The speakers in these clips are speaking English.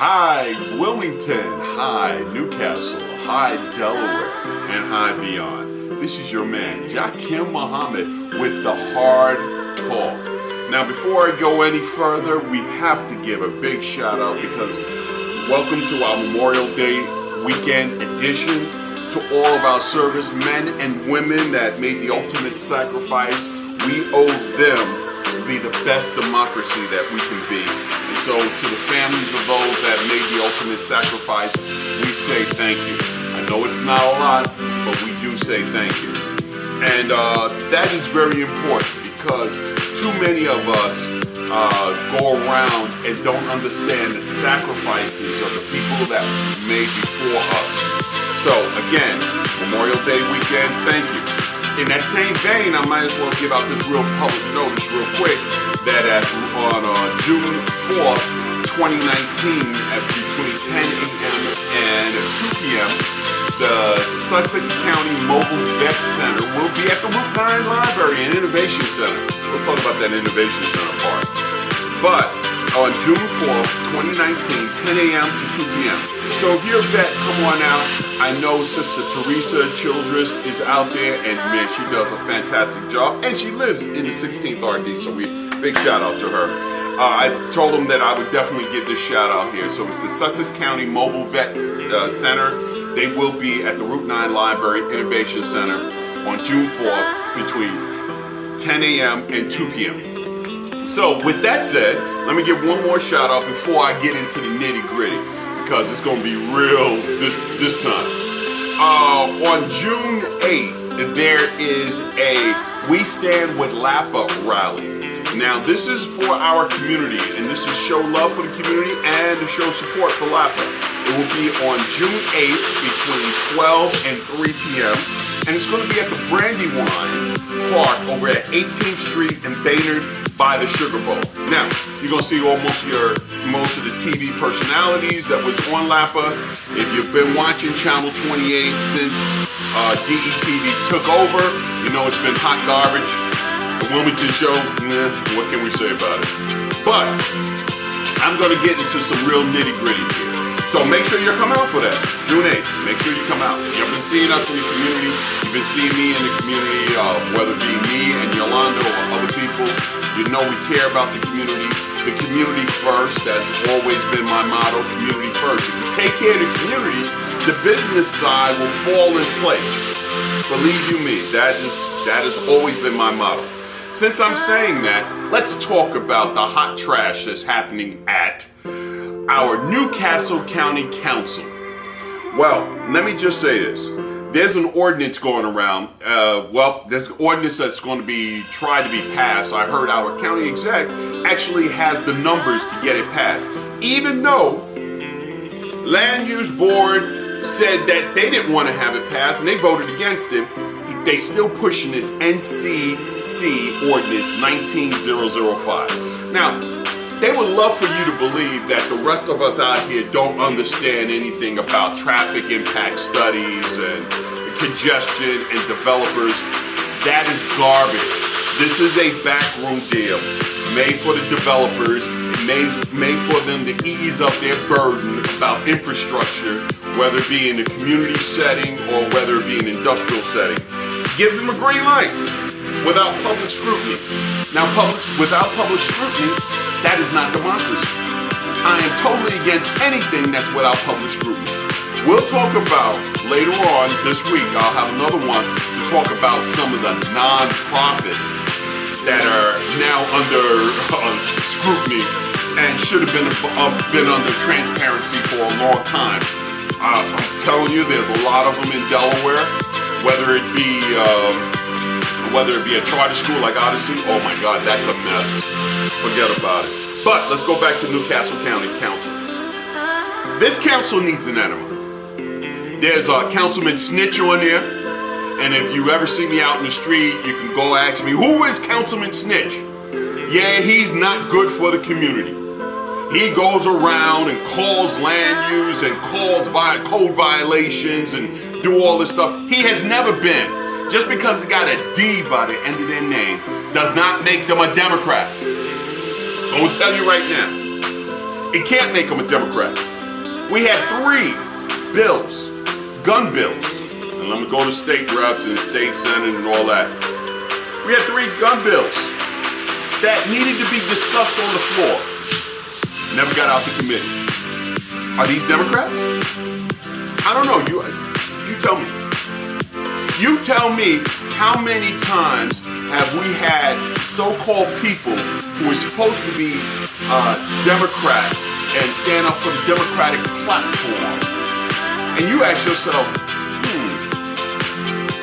Hi Wilmington, hi Newcastle, hi Delaware, and hi beyond. This is your man, Jakim Muhammad with the Hard Talk. Now before I go any further, we have to give a big shout out because welcome to our Memorial Day weekend edition to all of our servicemen and women that made the ultimate sacrifice. We owe them to be the best democracy that we can be. And so to the families of those that made the ultimate sacrifice, we say thank you. I know it's not a lot, but we do say thank you. And that is very important because too many of us go around and don't understand the sacrifices of the people that made before us. So again, Memorial Day weekend, thank you. In that same vein, I might as well give out this real public notice real quick that on June 4th, 2019, at between 10 a.m. and 2 p.m., the Sussex County Mobile Vet Center will be at the Route 9 Library and Innovation Center. We'll talk about that Innovation Center part. But on June 4th, 2019, 10 a.m. to 2 p.m. So if you're a vet, come on out. I know Sister Teresa Childress is out there, and man, she does a fantastic job. And she lives in the 16th RD, so big shout out to her. I told them that I would definitely give this shout out here. So it's the Sussex County Mobile Vet Center. They will be at the Route 9 Library Innovation Center on June 4th between 10 a.m. and 2 p.m. So with that said, let me give one more shout out before I get into the nitty gritty, because it's going to be real this time. On June 8th, there is a We Stand with Lapa rally. Now this is for our community, and this is show love for the community and to show support for Lapa. It will be on June 8th between 12 and 3 p.m. And it's going to be at the Brandywine Park over at 18th Street in Baynard by the Sugar Bowl. Now, you're going to see most of the TV personalities that was on Lapa. If you've been watching Channel 28 since DETV took over, you know it's been hot garbage. The Wilmington show, what can we say about it? But I'm going to get into some real nitty gritty here. So make sure you come out for that, June 8th. Make sure you come out. You've been seeing us in the community. You've been seeing me in the community, whether it be me and Yolanda or other people. You know we care about the community. The community first, that's always been my motto, community first. If you take care of the community, the business side will fall in place. Believe you me, that has always been my motto. Since I'm saying that, let's talk about the hot trash that's happening at our Newcastle County Council. Well, let me just say this. There's an ordinance going around. There's an ordinance that's going to be tried to be passed. I heard our county exec actually has the numbers to get it passed. Even though Land Use Board said that they didn't want to have it passed and they voted against it, they still pushing this NCC Ordinance 19005. Now, they would love for you to believe that the rest of us out here don't understand anything about traffic impact studies and congestion and developers. That is garbage. This is a backroom deal. It's made for the developers. It's made for them to ease up their burden about infrastructure, whether it be in a community setting or whether it be an industrial setting. Gives them a green light without public scrutiny. Now, without public scrutiny, that is not democracy. I am totally against anything that's without public scrutiny. We'll talk about later on this week, I'll have another one to talk about some of the non-profits that are now under scrutiny and should have been under transparency for a long time. I'm telling you, there's a lot of them in Delaware, whether it be a charter school like Odyssey. Oh my God, that's a mess. Forget about it. But let's go back to Newcastle County Council. This council needs an enema. There's a Councilman Snitch on there, and if you ever see me out in the street, you can go ask me, who is Councilman Snitch? Yeah, he's not good for the community. He goes around and calls land use and calls code violations and do all this stuff. He has never been. Just because they got a D by the end of their name does not make them a Democrat. I will tell you right now. It can't make him a Democrat. We had 3 bills, gun bills, and let me go to state reps and state senate and all that. We had 3 gun bills that needed to be discussed on the floor. Never got out the committee. Are these Democrats? I don't know. You tell me. You tell me, how many times have we had so-called people who are supposed to be Democrats and stand up for the Democratic platform, and you ask yourself,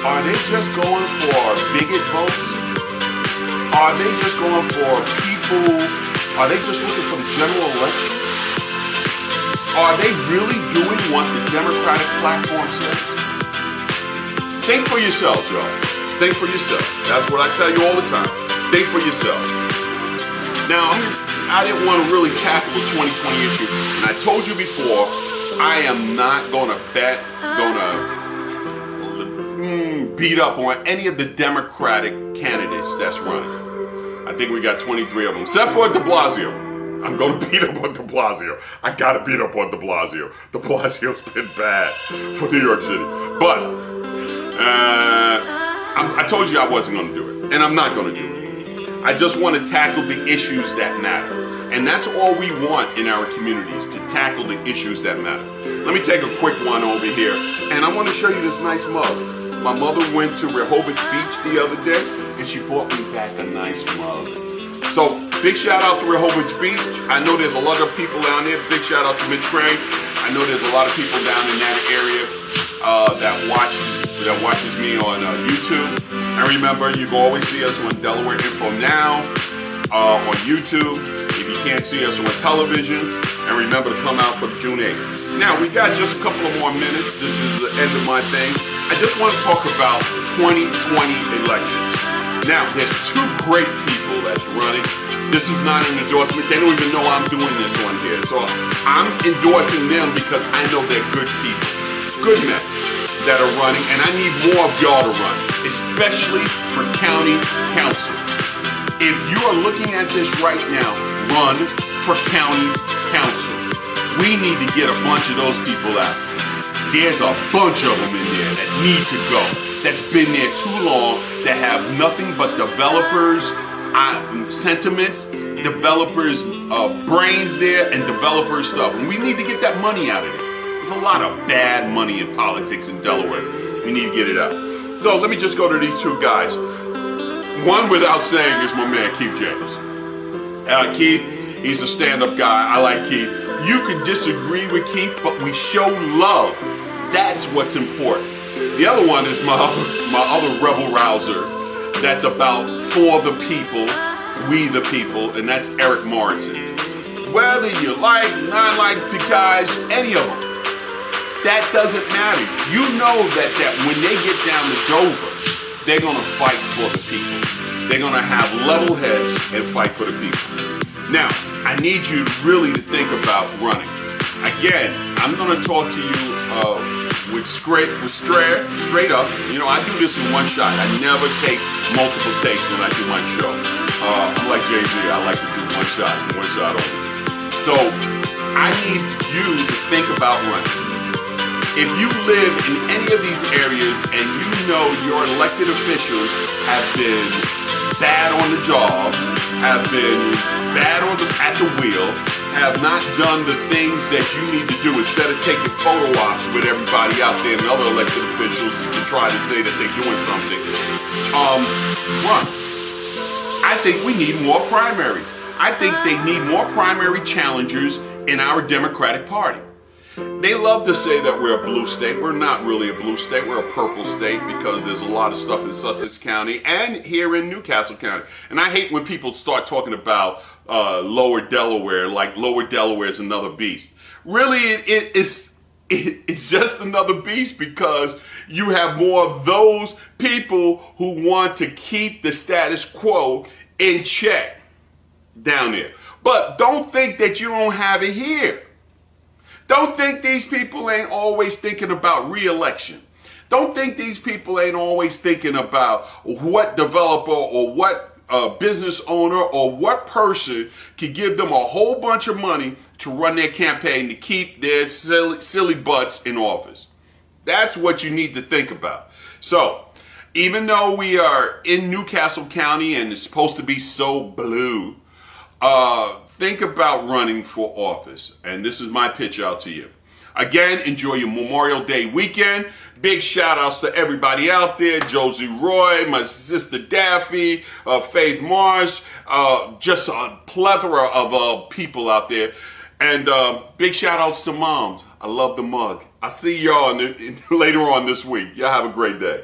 are they just going for bigot votes? Are they just going for people? Are they just looking for the general election? Are they really doing what the Democratic platform says? Think for yourselves, y'all. Think for yourselves. That's what I tell you all the time. Think for yourselves. Now, I didn't want to really tackle the 2020 issue, and I told you before, I am not going to beat up on any of the Democratic candidates that's running. I think we got 23 of them, except for De Blasio. I'm going to beat up on De Blasio. I got to beat up on De Blasio. De Blasio's been bad for New York City. But I told you I wasn't going to do it, and I'm not going to do it. I just want to tackle the issues that matter. And that's all we want in our communities, to tackle the issues that matter. Let me take a quick one over here, and I want to show you this nice mug. My mother went to Rehoboth Beach the other day, and she brought me back a nice mug. So, big shout out to Rehoboth Beach. I know there's a lot of people down there. Big shout out to Mitch Crane. I know there's a lot of people down in that area that watches me on YouTube. And remember, you can always see us on Delaware Info Now on YouTube if you can't see us on television. And remember to come out for June 8th. Now, we got just a couple of more minutes. This is the end of my thing. I just want to talk about 2020 elections. Now, there's 2 great people that's running. This is not an endorsement. They don't even know I'm doing this on here. So I'm endorsing them because I know they're good people, good men that are running, and I need more of y'all to run, especially for county council. If you are looking at this right now, run for county council. We need to get a bunch of those people out. There's a bunch of them in there that need to go, that's been there too long, that have nothing but developers' sentiments, developers' brains there, and developers' stuff. And we need to get that money out of it. There's a lot of bad money in politics in Delaware. We need to get it out. So let me just go to these 2 guys. One, without saying, is my man Keith James. Keith, he's a stand-up guy. I like Keith. You could disagree with Keith, but we show love. That's what's important. The other one is my other rebel rouser. That's about for the people, we the people, and that's Eric Morrison. Whether you like, not like the guys, any of them, that doesn't matter. You know that when they get down to Dover, they're going to fight for the people. They're going to have level heads and fight for the people. Now, I need you really to think about running. Again, I'm going to talk to you straight up. You know, I do this in one shot. I never take multiple takes when I do my show. I'm like Jay-Z. I like to do one shot only. So I need you to think about running. If you live in any of these areas and you know your elected officials have been bad on the job, have been bad at the wheel, have not done the things that you need to do, instead of taking photo ops with everybody out there and other elected officials to try to say that they're doing something, run. I think we need more primaries. I think they need more primary challengers in our Democratic Party. They love to say that we're a blue state. We're not really a blue state. We're a purple state because there's a lot of stuff in Sussex County and here in Newcastle County. And I hate when people start talking about Lower Delaware, like Lower Delaware is another beast. Really, it's just another beast because you have more of those people who want to keep the status quo in check down there. But don't think that you don't have it here. Don't think these people ain't always thinking about re-election. Don't think these people ain't always thinking about what developer or what business owner or what person can give them a whole bunch of money to run their campaign to keep their silly butts in office? That's what you need to think about. So, even though we are in Newcastle County and it's supposed to be so blue, think about running for office. And this is my pitch out to you. Again, enjoy your Memorial Day weekend. Big shout outs to everybody out there. Josie Roy, my sister Daffy, Faith Mars, just a plethora of people out there. And big shout outs to moms. I love the mug. I'll see y'all later on this week. Y'all have a great day.